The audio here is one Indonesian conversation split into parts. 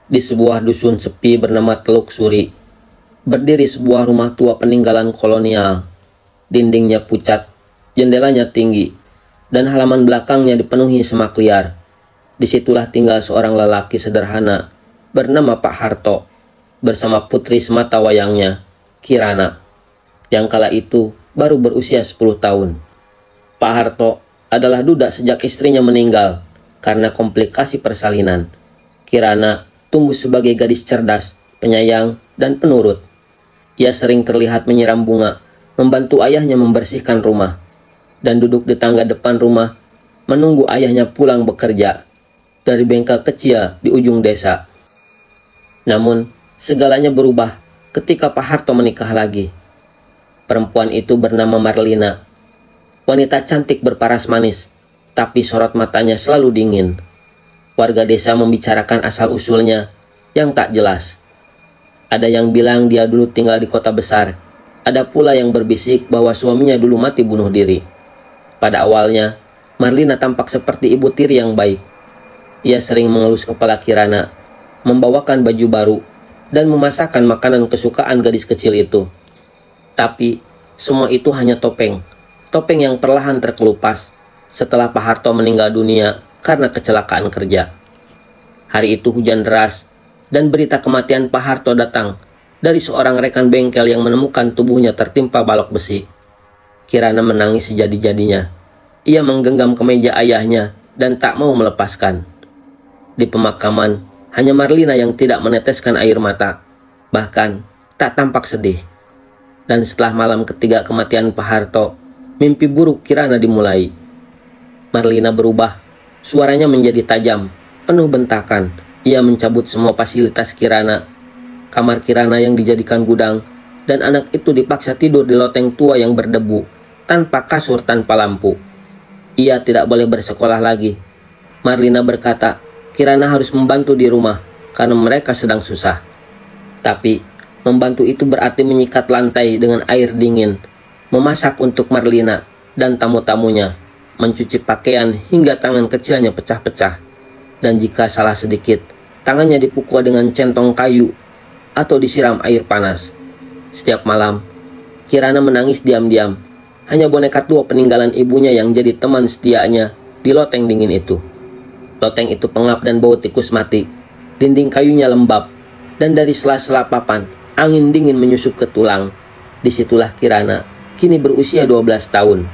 Di sebuah dusun sepi bernama Teluk Suri, berdiri sebuah rumah tua peninggalan kolonial. Dindingnya pucat, jendelanya tinggi, dan halaman belakangnya dipenuhi semak liar. Disitulah tinggal seorang lelaki sederhana bernama Pak Harto bersama putri semata wayangnya, Kirana, yang kala itu baru berusia 10 tahun. Pak Harto adalah duda sejak istrinya meninggal karena komplikasi persalinan. Kirana tumbuh sebagai gadis cerdas, penyayang, dan penurut. Ia sering terlihat menyiram bunga, membantu ayahnya membersihkan rumah, dan duduk di tangga depan rumah, menunggu ayahnya pulang bekerja dari bengkel kecil di ujung desa. Namun, segalanya berubah ketika Pak Harto menikah lagi. Perempuan itu bernama Marlina. Wanita cantik berparas manis, tapi sorot matanya selalu dingin. Warga desa membicarakan asal-usulnya yang tak jelas. Ada yang bilang dia dulu tinggal di kota besar. Ada pula yang berbisik bahwa suaminya dulu mati bunuh diri. Pada awalnya, Marlina tampak seperti ibu tiri yang baik. Ia sering mengelus kepala Kirana, membawakan baju baru, dan memasakkan makanan kesukaan gadis kecil itu. Tapi, semua itu hanya topeng. Topeng yang perlahan terkelupas setelah Pak Harto meninggal dunia karena kecelakaan kerja. Hari itu hujan deras, dan berita kematian Pak Harto datang dari seorang rekan bengkel yang menemukan tubuhnya tertimpa balok besi. Kirana menangis sejadi-jadinya. Ia menggenggam kemeja ayahnya dan tak mau melepaskan. Di pemakaman, hanya Marlina yang tidak meneteskan air mata, bahkan tak tampak sedih. Dan setelah malam ketiga kematian Pak Harto, mimpi buruk Kirana dimulai. Marlina berubah, suaranya menjadi tajam, penuh bentakan. Ia mencabut semua fasilitas Kirana, kamar Kirana yang dijadikan gudang, dan anak itu dipaksa tidur di loteng tua yang berdebu, tanpa kasur, tanpa lampu. Ia tidak boleh bersekolah lagi. Marlina berkata, Kirana harus membantu di rumah, karena mereka sedang susah. Tapi, membantu itu berarti menyikat lantai dengan air dingin, memasak untuk Marlina dan tamu-tamunya, mencuci pakaian hingga tangan kecilnya pecah-pecah. Dan jika salah sedikit, tangannya dipukul dengan centong kayu atau disiram air panas. Setiap malam, Kirana menangis diam-diam. Hanya boneka tua peninggalan ibunya yang jadi teman setianya di loteng dingin itu. Loteng itu pengap dan bau tikus mati. Dinding kayunya lembab, dan dari sela-sela papan, angin dingin menyusup ke tulang. Disitulah Kirana, kini berusia 12 tahun,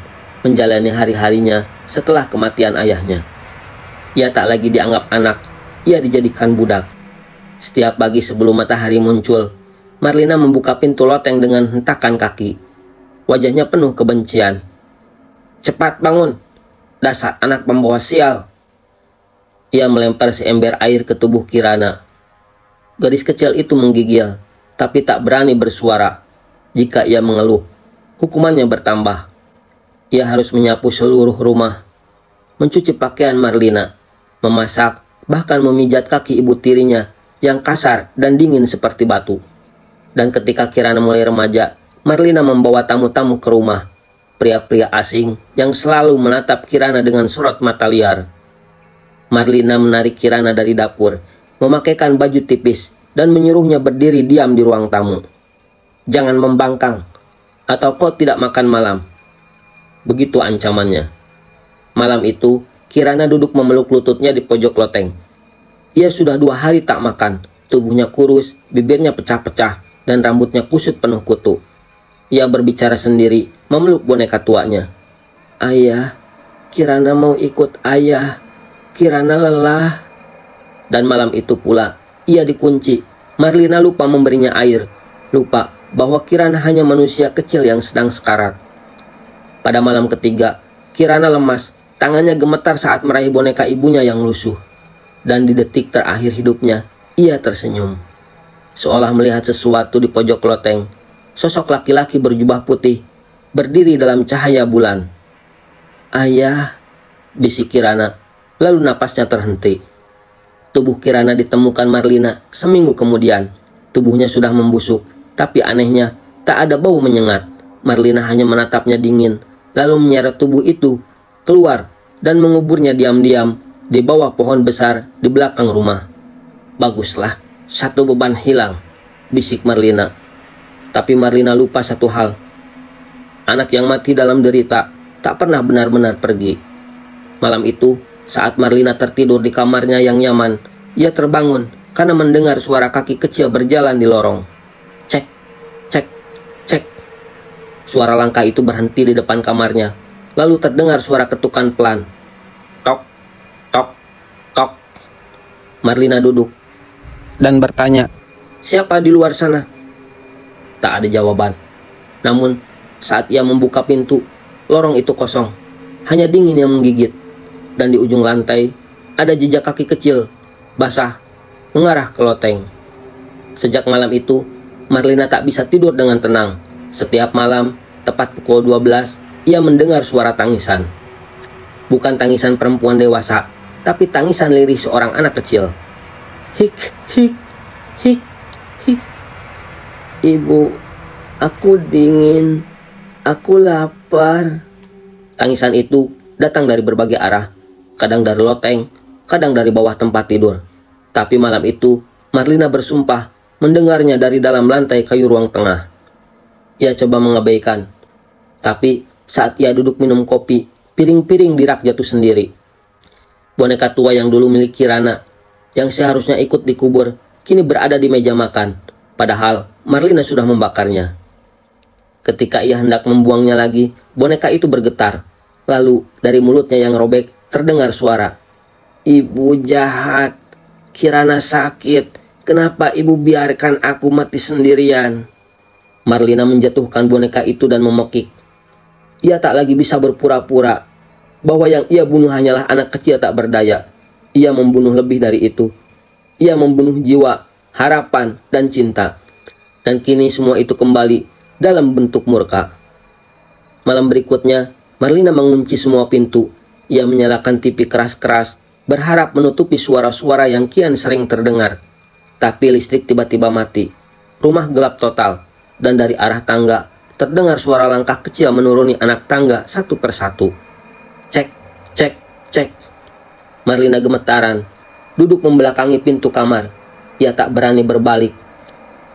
menjalani hari-harinya setelah kematian ayahnya. Ia tak lagi dianggap anak, ia dijadikan budak. Setiap pagi sebelum matahari muncul, Marlina membuka pintu loteng dengan hentakan kaki. Wajahnya penuh kebencian. Cepat bangun, dasar anak pembawa sial. Ia melempar seember air ke tubuh Kirana. Gadis kecil itu menggigil, tapi tak berani bersuara. Jika ia mengeluh, hukumannya bertambah. Ia harus menyapu seluruh rumah, mencuci pakaian Marlina, memasak, bahkan memijat kaki ibu tirinya yang kasar dan dingin seperti batu. Dan ketika Kirana mulai remaja, Marlina membawa tamu-tamu ke rumah. Pria-pria asing yang selalu menatap Kirana dengan sorot mata liar. Marlina menarik Kirana dari dapur, memakaikan baju tipis, dan menyuruhnya berdiri diam di ruang tamu. Jangan membangkang, atau kau tidak makan malam. Begitu ancamannya. Malam itu, Kirana duduk memeluk lututnya di pojok loteng. Ia sudah 2 hari tak makan, tubuhnya kurus, bibirnya pecah-pecah, dan rambutnya kusut penuh kutu. Ia berbicara sendiri, memeluk boneka tuanya. Ayah, Kirana mau ikut ayah. Kirana lelah. Dan malam itu pula, ia dikunci. Marlina lupa memberinya air, lupa bahwa Kirana hanya manusia kecil yang sedang sekarat. Pada malam ketiga, Kirana lemas, tangannya gemetar saat meraih boneka ibunya yang lusuh. Dan di detik terakhir hidupnya, ia tersenyum. Seolah melihat sesuatu di pojok loteng, sosok laki-laki berjubah putih, berdiri dalam cahaya bulan. Ayah, bisik Kirana, lalu napasnya terhenti. Tubuh Kirana ditemukan Marlina seminggu kemudian. Tubuhnya sudah membusuk, tapi anehnya tak ada bau menyengat. Marlina hanya menatapnya dingin, lalu menyeret tubuh itu keluar dan menguburnya diam-diam di bawah pohon besar di belakang rumah. Baguslah, Satu beban hilang, bisik Marlina. Tapi Marlina lupa satu hal. Anak yang mati dalam derita tak pernah benar-benar pergi. Malam itu, saat Marlina tertidur di kamarnya yang nyaman, ia terbangun karena mendengar suara kaki kecil berjalan di lorong. Cek, cek, cek. Suara langkah itu berhenti di depan kamarnya. Lalu terdengar suara ketukan pelan. Tok, tok, tok. Marlina duduk dan bertanya, "Siapa di luar sana?" Tak ada jawaban. Namun, saat ia membuka pintu, lorong itu kosong. Hanya dingin yang menggigit. Dan di ujung lantai, ada jejak kaki kecil, basah, mengarah ke loteng. Sejak malam itu, Marlina tak bisa tidur dengan tenang. Setiap malam, tepat pukul 12, ia mendengar suara tangisan. Bukan tangisan perempuan dewasa, tapi tangisan lirih seorang anak kecil. Hik, hik, hik, hik. "Ibu, aku dingin, aku lapar." Tangisan itu datang dari berbagai arah, kadang dari loteng, kadang dari bawah tempat tidur. Tapi malam itu, Marlina bersumpah mendengarnya dari dalam lantai kayu ruang tengah. Ia coba mengabaikan, tapi saat ia duduk minum kopi, piring-piring di rak jatuh sendiri. Boneka tua yang dulu milik Kirana, yang seharusnya ikut dikubur, kini berada di meja makan, padahal Marlina sudah membakarnya. Ketika ia hendak membuangnya lagi, boneka itu bergetar. Lalu dari mulutnya yang robek terdengar suara, "Ibu jahat, Kirana sakit, kenapa ibu biarkan aku mati sendirian?" Marlina menjatuhkan boneka itu dan memekik. Ia tak lagi bisa berpura-pura bahwa yang ia bunuh hanyalah anak kecil tak berdaya. Ia membunuh lebih dari itu. Ia membunuh jiwa, harapan, dan cinta. Dan kini semua itu kembali dalam bentuk murka. Malam berikutnya, Marlina mengunci semua pintu. Ia menyalakan TV keras-keras, berharap menutupi suara-suara yang kian sering terdengar. Tapi listrik tiba-tiba mati. Rumah gelap total, dan dari arah tangga terdengar suara langkah kecil menuruni anak tangga satu persatu. Cek, cek, cek. Marlina gemetaran, duduk membelakangi pintu kamar. Ia tak berani berbalik.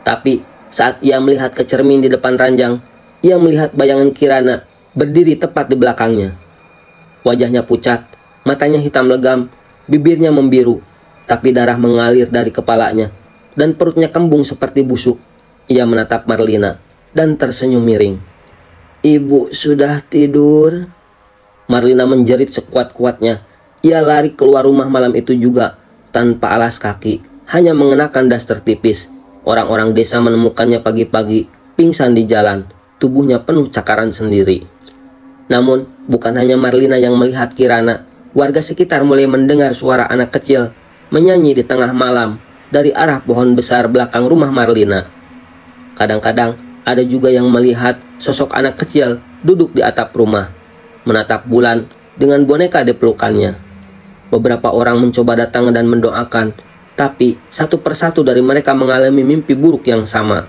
Tapi saat ia melihat ke cermin di depan ranjang, ia melihat bayangan Kirana berdiri tepat di belakangnya. Wajahnya pucat, matanya hitam legam, bibirnya membiru, tapi darah mengalir dari kepalanya, dan perutnya kembung seperti busuk. Ia menatap Marlina dan tersenyum miring. "Ibu sudah tidur?" Marlina menjerit sekuat-kuatnya. Ia lari keluar rumah malam itu juga, tanpa alas kaki, hanya mengenakan daster tipis. Orang-orang desa menemukannya pagi-pagi, pingsan di jalan, tubuhnya penuh cakaran sendiri. Namun, bukan hanya Marlina yang melihat Kirana. Warga sekitar mulai mendengar suara anak kecil menyanyi di tengah malam dari arah pohon besar belakang rumah Marlina. Kadang-kadang ada juga yang melihat sosok anak kecil duduk di atap rumah, menatap bulan dengan boneka di pelukannya. Beberapa orang mencoba datang dan mendoakan, tapi satu persatu dari mereka mengalami mimpi buruk yang sama.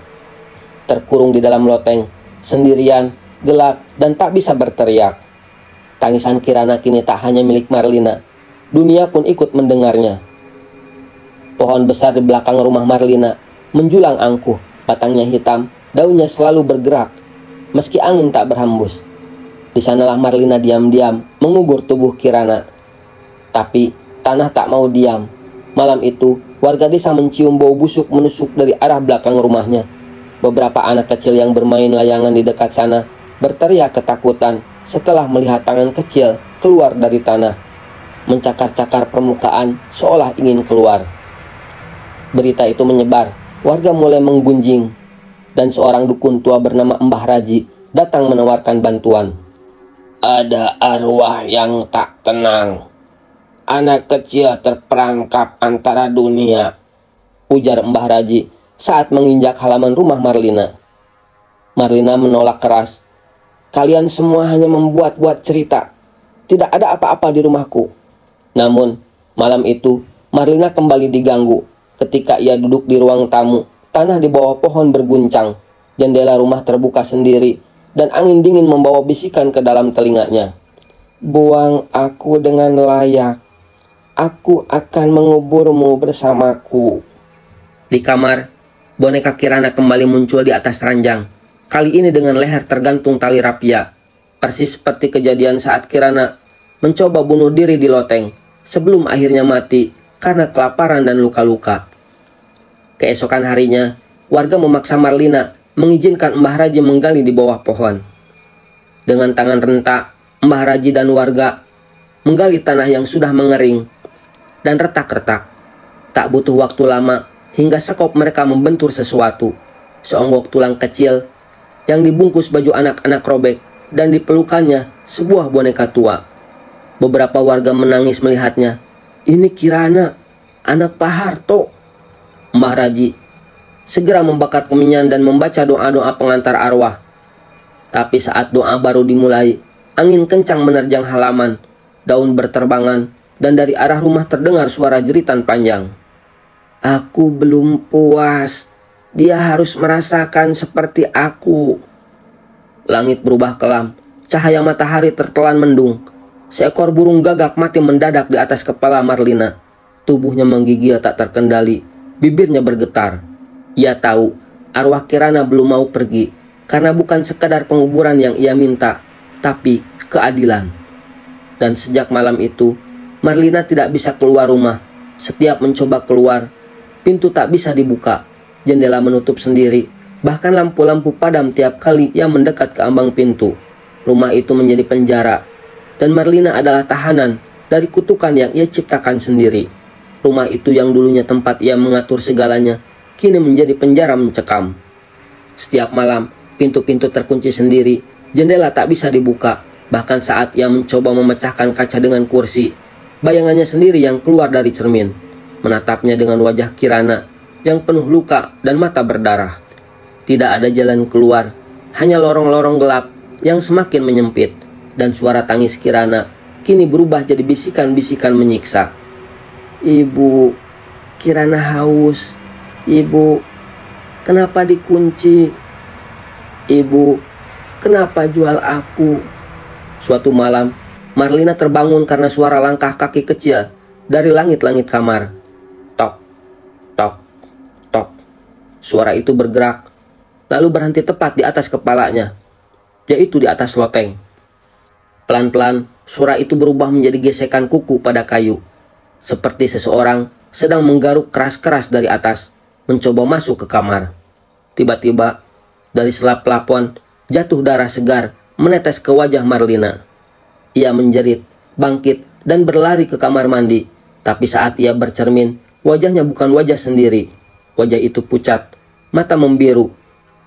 Terkurung di dalam loteng, sendirian, gelap, dan tak bisa berteriak. Tangisan Kirana kini tak hanya milik Marlina, dunia pun ikut mendengarnya. Pohon besar di belakang rumah Marlina menjulang angkuh, batangnya hitam, daunnya selalu bergerak, meski angin tak berhembus. Di sanalah Marlina diam-diam mengubur tubuh Kirana. Tapi tanah tak mau diam. Malam itu, warga desa mencium bau busuk menusuk dari arah belakang rumahnya. Beberapa anak kecil yang bermain layangan di dekat sana berteriak ketakutan setelah melihat tangan kecil keluar dari tanah, mencakar-cakar permukaan seolah ingin keluar. Berita itu menyebar, warga mulai menggunjing, dan seorang dukun tua bernama Mbah Raji datang menawarkan bantuan. "Ada arwah yang tak tenang. Anak kecil terperangkap antara dunia," ujar Mbah Raji saat menginjak halaman rumah Marlina. Marlina menolak keras. "Kalian semua hanya membuat-buat cerita. Tidak ada apa-apa di rumahku." Namun, malam itu, Marlina kembali diganggu. Ketika ia duduk di ruang tamu, tanah di bawah pohon berguncang. Jendela rumah terbuka sendiri, dan angin dingin membawa bisikan ke dalam telinganya. "Buang aku dengan layak. Aku akan menguburmu bersamaku." Di kamar, boneka Kirana kembali muncul di atas ranjang. Kali ini dengan leher tergantung tali rapia. Persis seperti kejadian saat Kirana mencoba bunuh diri di loteng sebelum akhirnya mati karena kelaparan dan luka-luka. Keesokan harinya, warga memaksa Marlina mengizinkan Mbah Raji menggali di bawah pohon. Dengan tangan rentak, Mbah Raji dan warga menggali tanah yang sudah mengering dan retak-retak. Tak butuh waktu lama hingga sekop mereka membentur sesuatu. Seonggok tulang kecil yang dibungkus baju anak-anak robek dan dipelukannya sebuah boneka tua. Beberapa warga menangis melihatnya. Ini Kirana, anak Pak Harto. Mbah Raji segera membakar kemenyan dan membaca doa-doa pengantar arwah. Tapi saat doa baru dimulai, angin kencang menerjang halaman, daun berterbangan, dan dari arah rumah terdengar suara jeritan panjang. Aku belum puas, dia harus merasakan seperti aku. Langit berubah kelam, cahaya matahari tertelan mendung. Seekor burung gagak mati mendadak di atas kepala Marlina. Tubuhnya menggigil tak terkendali, bibirnya bergetar. Ia tahu arwah Kirana belum mau pergi, karena bukan sekadar penguburan yang ia minta, tapi keadilan. Dan sejak malam itu, Marlina tidak bisa keluar rumah. Setiap mencoba keluar, pintu tak bisa dibuka, jendela menutup sendiri, bahkan lampu-lampu padam tiap kali ia mendekat ke ambang pintu. Rumah itu menjadi penjara, dan Marlina adalah tahanan dari kutukan yang ia ciptakan sendiri. Rumah itu yang dulunya tempat ia mengatur segalanya, kini menjadi penjara mencekam. Setiap malam, pintu-pintu terkunci sendiri, jendela tak bisa dibuka. Bahkan saat ia mencoba memecahkan kaca dengan kursi, bayangannya sendiri yang keluar dari cermin, menatapnya dengan wajah Kirana yang penuh luka dan mata berdarah. Tidak ada jalan keluar, hanya lorong-lorong gelap yang semakin menyempit, dan suara tangis Kirana kini berubah jadi bisikan-bisikan menyiksa. Ibu, Kirana haus. Ibu, kenapa dikunci? Ibu, kenapa jual aku? Suatu malam, Marlina terbangun karena suara langkah kaki kecil dari langit-langit kamar. Tok, tok, tok. Suara itu bergerak, lalu berhenti tepat di atas kepalanya, yaitu di atas loteng. Pelan-pelan, suara itu berubah menjadi gesekan kuku pada kayu, seperti seseorang sedang menggaruk keras-keras dari atas, mencoba masuk ke kamar. Tiba-tiba, dari selap plafon, jatuh darah segar menetes ke wajah Marlina. Ia menjerit, bangkit, dan berlari ke kamar mandi. Tapi saat ia bercermin, wajahnya bukan wajah sendiri. Wajah itu pucat, mata membiru,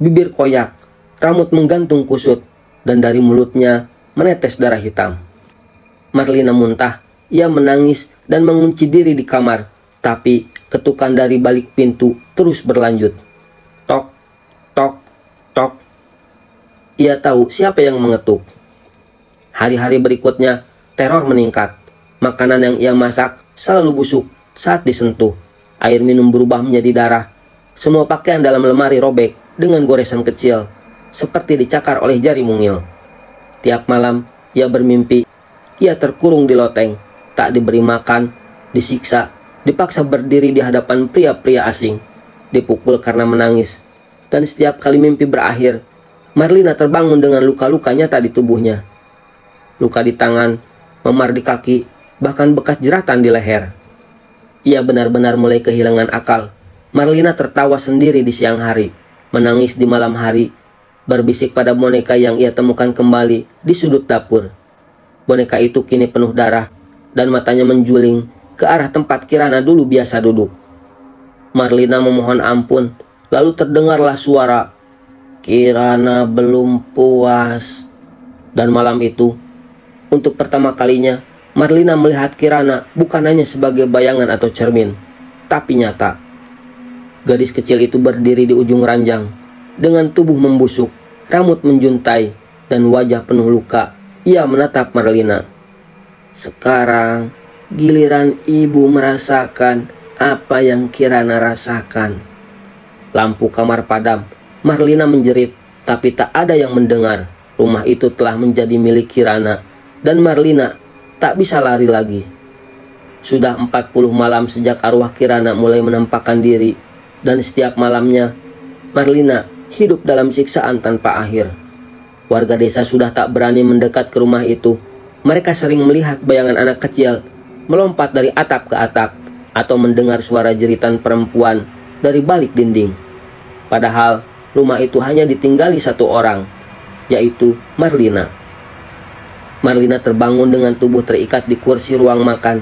bibir koyak, rambut menggantung kusut, dan dari mulutnya menetes darah hitam. Marlina muntah, ia menangis dan mengunci diri di kamar. Tapi ketukan dari balik pintu terus berlanjut. Tok, tok, tok. Ia tahu siapa yang mengetuk. Hari-hari berikutnya, teror meningkat. Makanan yang ia masak selalu busuk saat disentuh. Air minum berubah menjadi darah. Semua pakaian dalam lemari robek dengan goresan kecil, seperti dicakar oleh jari mungil. Tiap malam, ia bermimpi. Ia terkurung di loteng, tak diberi makan, disiksa, dipaksa berdiri di hadapan pria-pria asing, dipukul karena menangis. Dan setiap kali mimpi berakhir, Marlina terbangun dengan luka-luka nyata di tubuhnya. Luka di tangan, memar di kaki, bahkan bekas jeratan di leher. Ia benar-benar mulai kehilangan akal. Marlina tertawa sendiri di siang hari, menangis di malam hari, berbisik pada boneka yang ia temukan kembali di sudut dapur. Boneka itu kini penuh darah, dan matanya menjuling ke arah tempat Kirana dulu biasa duduk. Marlina memohon ampun, lalu terdengarlah suara, Kirana belum puas. Dan malam itu, untuk pertama kalinya, Marlina melihat Kirana bukan hanya sebagai bayangan atau cermin, tapi nyata. Gadis kecil itu berdiri di ujung ranjang, dengan tubuh membusuk, rambut menjuntai, dan wajah penuh luka. Ia menatap Marlina. Sekarang, giliran ibu merasakan apa yang Kirana rasakan. Lampu kamar padam. Marlina menjerit, tapi tak ada yang mendengar. Rumah itu telah menjadi milik Kirana, dan Marlina tak bisa lari lagi. Sudah 40 malam sejak arwah Kirana mulai menampakkan diri, Dan setiap malamnya, Marlina hidup dalam siksaan tanpa akhir. Warga desa sudah tak berani mendekat ke rumah itu. Mereka sering melihat bayangan anak kecil melompat dari atap ke atap atau mendengar suara jeritan perempuan dari balik dinding. Padahal rumah itu hanya ditinggali satu orang, yaitu Marlina. Marlina terbangun dengan tubuh terikat di kursi ruang makan.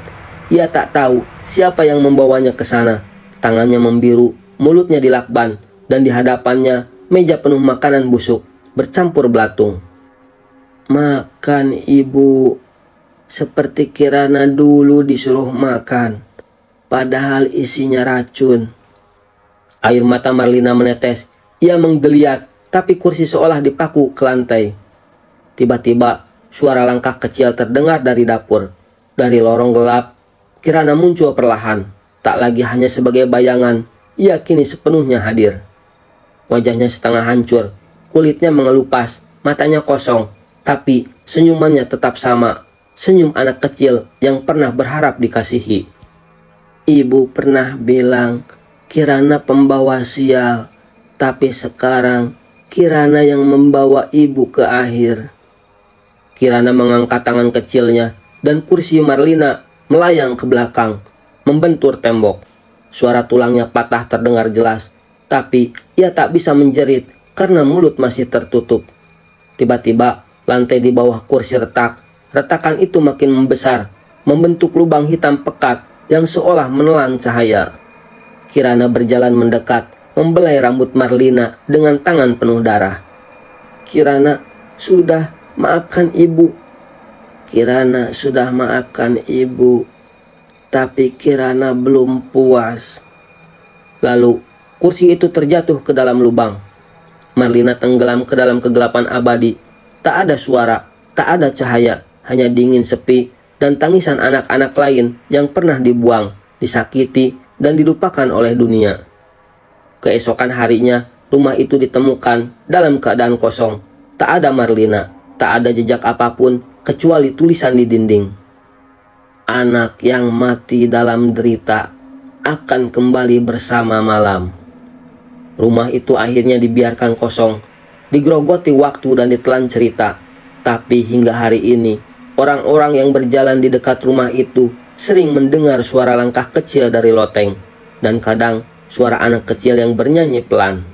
Ia tak tahu siapa yang membawanya ke sana. Tangannya membiru, mulutnya dilakban, dan di hadapannya meja penuh makanan busuk bercampur belatung. "Makan, Ibu. Seperti Kirana dulu disuruh makan, padahal isinya racun." Air mata Marlina menetes. Ia menggeliat, tapi kursi seolah dipaku ke lantai. Tiba-tiba, suara langkah kecil terdengar dari dapur. Dari lorong gelap, Kirana muncul perlahan. Tak lagi hanya sebagai bayangan, ia kini sepenuhnya hadir. Wajahnya setengah hancur, kulitnya mengelupas, matanya kosong, tapi senyumannya tetap sama. Senyum anak kecil yang pernah berharap dikasihi. "Ibu pernah bilang Kirana pembawa sial, tapi sekarang Kirana yang membawa ibu ke akhir." Kirana mengangkat tangan kecilnya dan kursi Marlina melayang ke belakang, membentur tembok. Suara tulangnya patah terdengar jelas, tapi ia tak bisa menjerit karena mulut masih tertutup. Tiba-tiba lantai di bawah kursi retak. Retakan itu makin membesar, membentuk lubang hitam pekat yang seolah menelan cahaya. Kirana berjalan mendekat, membelai rambut Marlina dengan tangan penuh darah. "Kirana, sudah maafkan Ibu." "Kirana sudah maafkan Ibu, tapi Kirana belum puas." Lalu kursi itu terjatuh ke dalam lubang. Marlina tenggelam ke dalam kegelapan abadi. Tak ada suara, tak ada cahaya, hanya dingin sepi dan tangisan anak-anak lain yang pernah dibuang, disakiti, dan dilupakan oleh dunia. Keesokan harinya, rumah itu ditemukan dalam keadaan kosong. Tak ada Marlina, tak ada jejak apapun kecuali tulisan di dinding. "Anak yang mati dalam derita akan kembali bersama malam." Rumah itu akhirnya dibiarkan kosong, digerogoti waktu dan ditelan cerita. Tapi hingga hari ini, orang-orang yang berjalan di dekat rumah itu sering mendengar suara langkah kecil dari loteng, dan kadang suara anak kecil yang bernyanyi pelan.